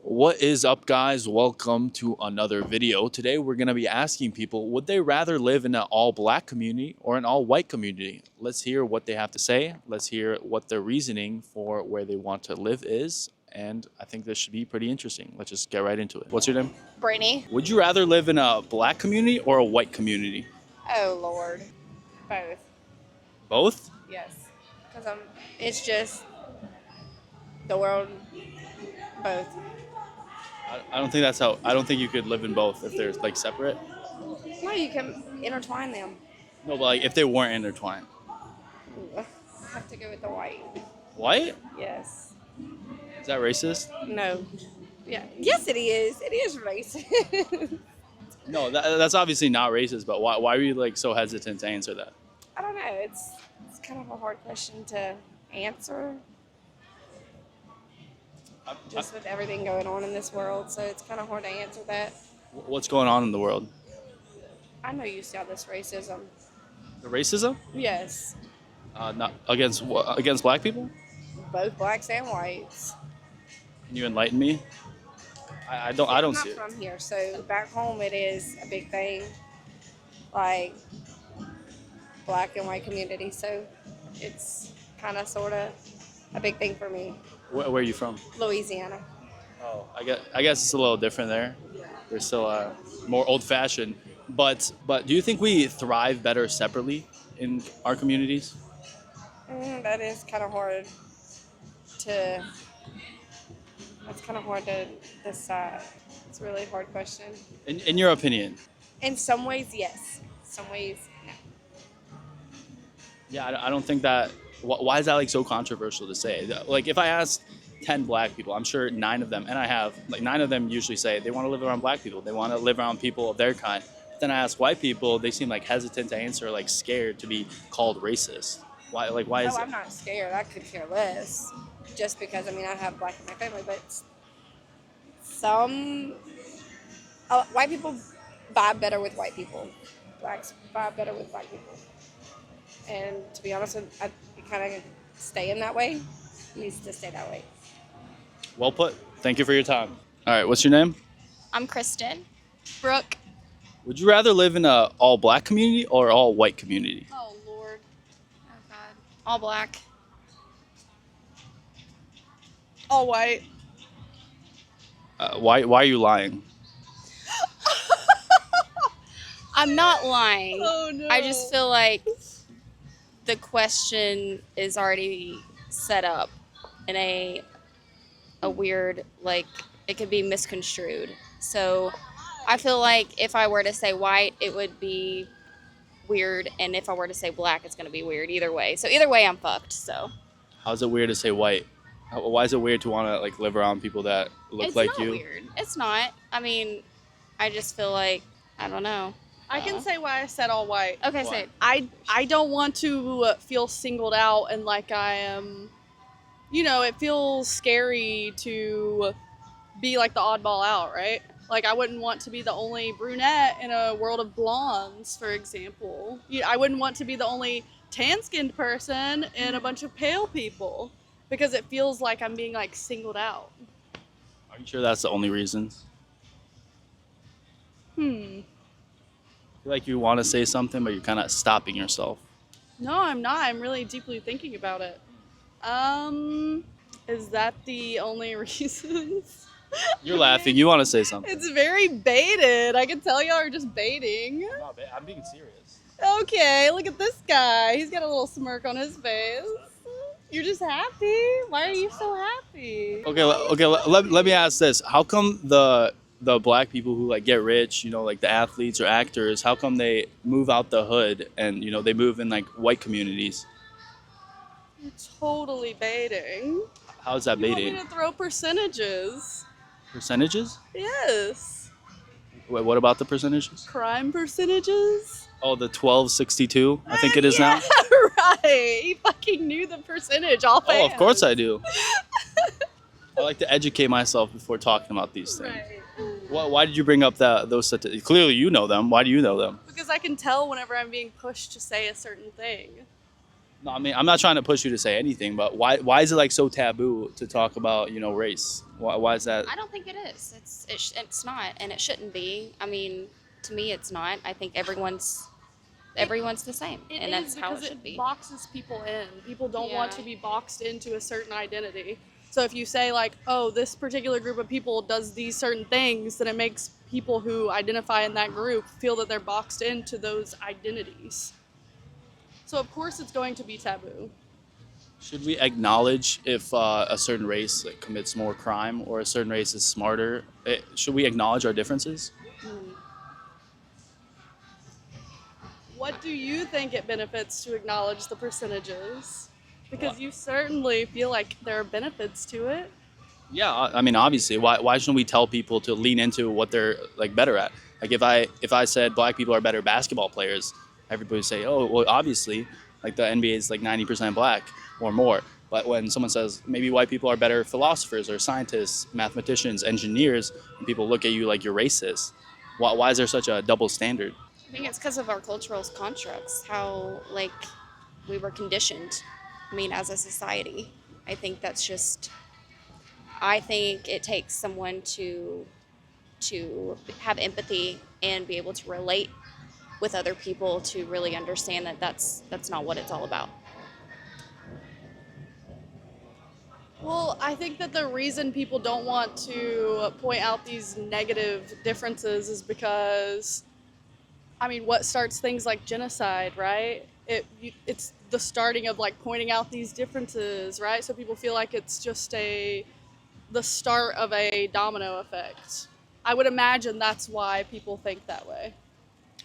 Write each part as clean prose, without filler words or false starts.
What is up, guys? Welcome to another video. Today we're going to be asking people, would they rather live in an all-black community or an all-white community? Let's hear what they have to say. Let's hear what their reasoning for where they want to live is. And I think this should be pretty interesting. Let's just get right into it. What's your name? Brainy. Would you rather live in a black community or a white community? Oh Lord, both. Both? Yes, because it's just the world. Both. I don't think that's how. I don't think you could live in both if they're like separate. No, you can intertwine them. No, but like if they weren't intertwined. Ooh, I have to go with the white. White? Yes. Is that racist? No. Yeah. Yes, it is. It is racist. No, that's obviously not racist. But why are you like so hesitant to answer that? I don't know. It's kind of a hard question to answer. Just with everything going on in this world, so it's kind of hard to answer that. What's going on in the world? I know you saw this racism. The racism? Yes. Not against black people? Both blacks and whites. Can you enlighten me? I don't I'm see not it. from here, so back home it is a big thing, like black and white community. So it's kind of sort of a big thing for me. Where are you from? Louisiana. Oh, I guess it's a little different there. They're still more old-fashioned. But do you think we thrive better separately in our communities? That is kind of hard to. That's kind of hard to decide. It's a really hard question. In your opinion? In some ways, yes. Some ways, no. Yeah, I don't think that. Why is that like so controversial to say? Like if I asked 10 black people, I'm sure 9 of them, and I have like 9 of them usually say they want to live around black people. They want to live around people of their kind. But then I ask white people, they seem like hesitant to answer, like scared to be called racist. Why? Like why is it? I'm not scared. I could care less. Just because I have black in my family, but some white people vibe better with white people. Blacks vibe better with black people. And to be honest, it kind of staying that way. It needs to stay that way. Well put. Thank you for your time. All right, what's your name? I'm Kristen. Brooke. Would you rather live in a all black community or all white community? Oh, Lord. Oh, God. All black. All white. Why are you lying? I'm not lying. Oh, no. I just feel like the question is already set up in a weird, like, it could be misconstrued. So I feel like if I were to say white, it would be weird. And if I were to say black, it's going to be weird either way. So either way, I'm fucked. So How's it weird to say white? Why is it weird to want to like live around people that look like you? It's not weird. It's not. I just feel like, I don't know. I can say why I said all white. Okay, Why? say it. I don't want to feel singled out and like I am, it feels scary to be like the oddball out, right? Like I wouldn't want to be the only brunette in a world of blondes, for example. I wouldn't want to be the only tan-skinned person in a bunch of pale people because it feels like I'm being like singled out. Are you sure that's the only reason? I feel like you want to say something, but you're kind of stopping yourself. No, I'm not. I'm really deeply thinking about it. Is that the only reasons? You're laughing. You want to say something. It's very baited. I can tell y'all are just baiting. No, I'm being serious. Okay, look at this guy. He's got a little smirk on his face. You're just happy? Why are you so happy? Okay. Let me ask this: how come the black people who like get rich, like the athletes or actors, how come they move out the hood and they move in like white communities? You're totally baiting. How is that You want baiting? me to throw percentages? Percentages? Yes. Wait, what about the percentages? Crime percentages? Oh, the 1262, I think it is Yeah, now. right. He fucking knew the percentage off Oh, of course I do. I like to educate myself before talking about these things. Right. Why did you bring up those statistics? Clearly you know them. Why do you know them? Because I can tell whenever I'm being pushed to say a certain thing. No, I mean, I'm not trying to push you to say anything, but why is it like so taboo to talk about, race? Why is that? I don't think it is. It's not, and it shouldn't be. I mean, to me, it's not. I think everyone's the same, It and is that's how it because should be. boxes people in. People don't want Yeah. to be boxed into a certain identity. So if you say like, oh, this particular group of people does these certain things, then it makes people who identify in that group feel that they're boxed into those identities. So of course it's going to be taboo. Should we acknowledge if a certain race like, commits more crime or a certain race is smarter? Should we acknowledge our differences? What do you think it benefits to acknowledge the percentages? Because Well, you certainly feel like there are benefits to it. yeah, I mean, obviously, why shouldn't we tell people to lean into what they're like better at? Like if I said black people are better basketball players, everybody would say, oh, well, obviously, like the NBA is like 90% black or more. But when someone says maybe white people are better philosophers or scientists, mathematicians, engineers, and people look at you like you're racist, why is there such a double standard? I think it's because of our cultural constructs, how like we were conditioned. I mean, as a society, I think that's just. I think it takes someone to have empathy and be able to relate with other people to really understand that that's not what it's all about. Well, I think that the reason people don't want to point out these negative differences is because, I mean, what starts things like genocide, right? It's the starting of like pointing out these differences, right? So people feel like it's just the start of a domino effect. I would imagine that's why people think that way.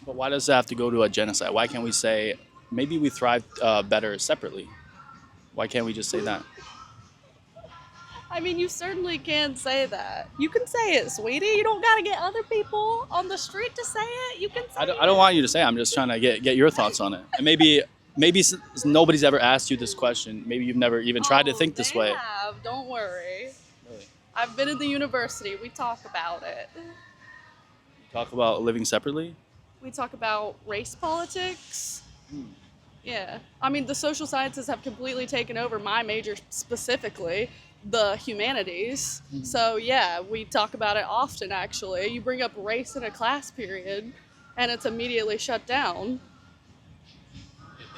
But why does it have to go to a genocide? Why can't we say maybe we thrive better separately? Why can't we just say that? I mean, you certainly can say that. You can say it, sweetie. You don't gotta get other people on the street to say it. You can say I don't want you to say it. I'm just trying to get your thoughts on it. And maybe nobody's ever asked you this question. Maybe you've never even tried to think this they way. have. Don't worry. Really? I've been in the university. We talk about it. Talk about living separately. We talk about race politics. Yeah. I mean, the social sciences have completely taken over my major specifically, the humanities. So, yeah, we talk about it often, actually. You bring up race in a class period, and it's immediately shut down.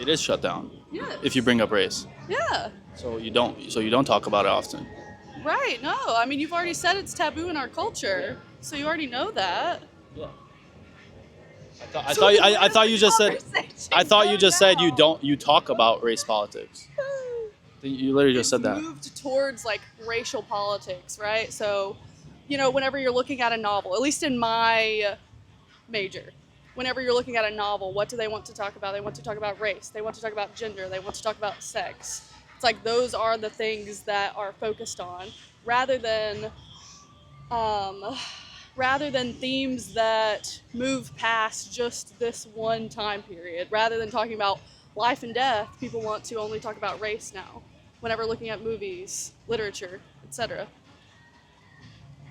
It is shut down Yes. if you bring up race. Yeah. So you don't talk about it often. Right. No. I mean, you've already said it's taboo in our culture, so you already know that. Yeah. I thought you just said you talk about race politics. You literally just said that. Moved towards like racial politics, right? So, whenever you're looking at a novel, at least in my major, whenever you're looking at a novel, what do they want to talk about? They want to talk about race. They want to talk about gender. They want to talk about sex. It's like those are the things that are focused on, rather than um, rather than themes that move past just this one time period. Rather than talking about life and death, people want to only talk about race now, whenever looking at movies, literature, etc.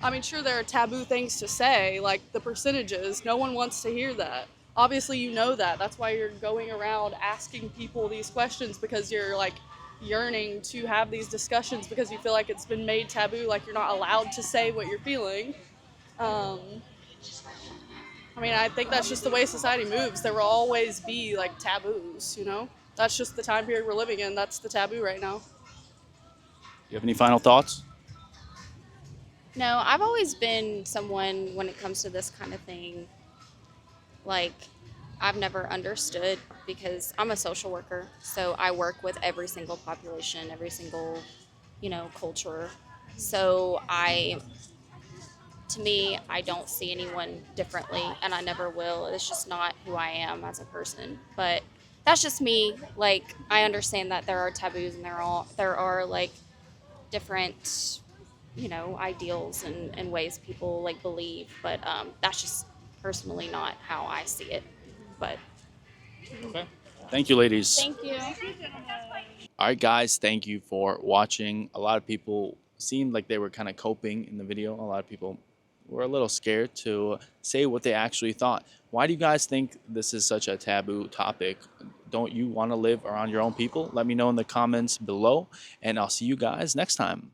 I mean, sure, there are taboo things to say, like the percentages. No one wants to hear that. Obviously, you know that. That's why you're going around asking people these questions, because you're like yearning to have these discussions because you feel like it's been made taboo, like you're not allowed to say what you're feeling. Um, I mean, I think that's just the way society moves. There will always be like taboos, That's just the time period we're living in. That's the taboo right now. You have any final thoughts? No, I've always been someone when it comes to this kind of thing, like I've never understood because I'm a social worker, so I work with every single population, every single, culture. So to me, I don't see anyone differently, and I never will. It's just not who I am as a person. But that's just me. Like, I understand that there are taboos and there are like different, ideals and ways people like believe. But that's just personally not how I see it. But Okay. Thank you, ladies. thank you. All right, guys, thank you for watching. A lot of people seemed like they were kind of coping in the video. A lot of people were a little scared to say what they actually thought. Why do you guys think this is such a taboo topic? Don't you want to live around your own people? Let me know in the comments below, and I'll see you guys next time.